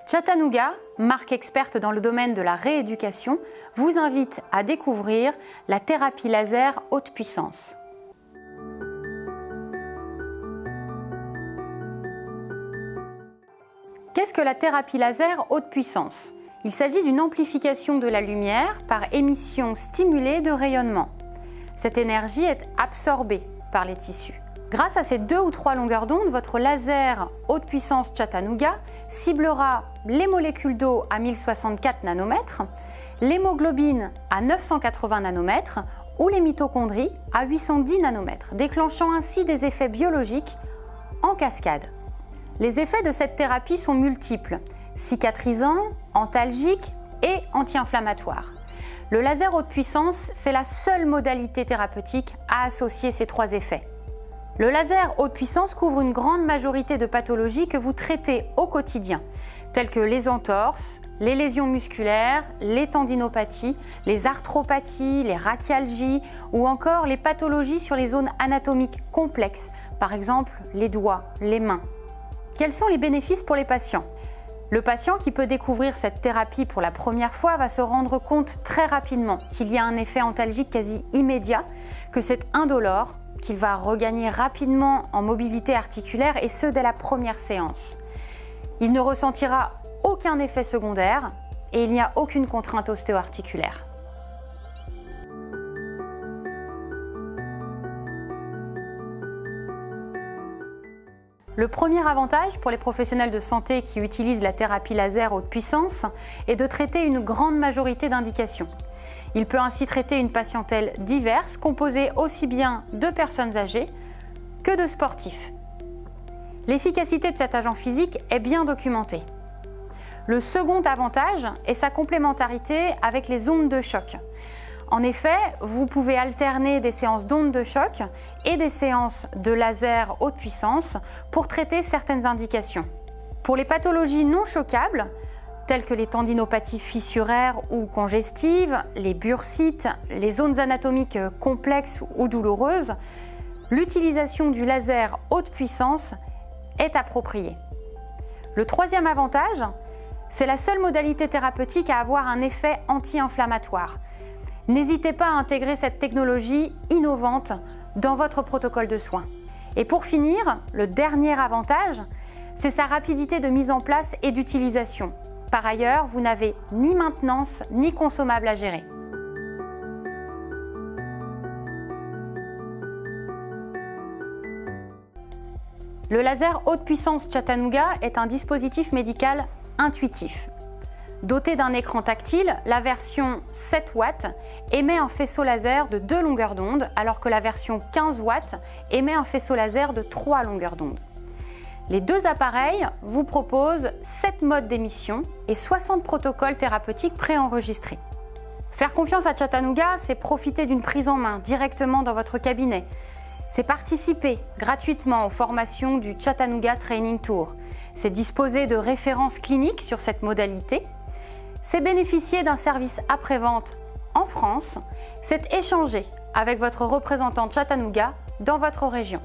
Chattanooga, marque experte dans le domaine de la rééducation, vous invite à découvrir la thérapie laser haute puissance. Qu'est-ce que la thérapie laser haute puissance? Il s'agit d'une amplification de la lumière par émission stimulée de rayonnement. Cette énergie est absorbée par les tissus. Grâce à ces 2 ou 3 longueurs d'onde, votre laser haute puissance Chattanooga ciblera les molécules d'eau à 1064 nanomètres, l'hémoglobine à 980 nanomètres ou les mitochondries à 810 nanomètres, déclenchant ainsi des effets biologiques en cascade. Les effets de cette thérapie sont multiples, cicatrisants, antalgiques et anti-inflammatoires. Le laser haute puissance, c'est la seule modalité thérapeutique à associer ces 3 effets. Le laser haute puissance couvre une grande majorité de pathologies que vous traitez au quotidien, telles que les entorses, les lésions musculaires, les tendinopathies, les arthropathies, les rachialgies ou encore les pathologies sur les zones anatomiques complexes, par exemple les doigts, les mains. Quels sont les bénéfices pour les patients? Le patient qui peut découvrir cette thérapie pour la première fois va se rendre compte très rapidement qu'il y a un effet antalgique quasi immédiat, que c'est indolore, qu'il va regagner rapidement en mobilité articulaire et ce dès la première séance. Il ne ressentira aucun effet secondaire et il n'y a aucune contrainte ostéo-articulaire. Le premier avantage pour les professionnels de santé qui utilisent la thérapie laser haute puissance est de traiter une grande majorité d'indications. Il peut ainsi traiter une patientèle diverse, composée aussi bien de personnes âgées que de sportifs. L'efficacité de cet agent physique est bien documentée. Le second avantage est sa complémentarité avec les ondes de choc. En effet, vous pouvez alterner des séances d'ondes de choc et des séances de laser haute puissance pour traiter certaines indications. Pour les pathologies non choquables, telles que les tendinopathies fissuraires ou congestives, les bursites, les zones anatomiques complexes ou douloureuses, l'utilisation du laser haute puissance est appropriée. Le troisième avantage, c'est la seule modalité thérapeutique à avoir un effet anti-inflammatoire. N'hésitez pas à intégrer cette technologie innovante dans votre protocole de soins. Et pour finir, le dernier avantage, c'est sa rapidité de mise en place et d'utilisation. Par ailleurs, vous n'avez ni maintenance ni consommable à gérer. Le laser haute puissance Chattanooga est un dispositif médical intuitif. Doté d'un écran tactile, la version 7 watts émet un faisceau laser de 2 longueurs d'onde, alors que la version 15 watts émet un faisceau laser de 3 longueurs d'onde. Les 2 appareils vous proposent 7 modes d'émission et 60 protocoles thérapeutiques préenregistrés. Faire confiance à Chattanooga, c'est profiter d'une prise en main directement dans votre cabinet. C'est participer gratuitement aux formations du Chattanooga Training Tour. C'est disposer de références cliniques sur cette modalité. C'est bénéficier d'un service après-vente en France. C'est échanger avec votre représentant Chattanooga dans votre région.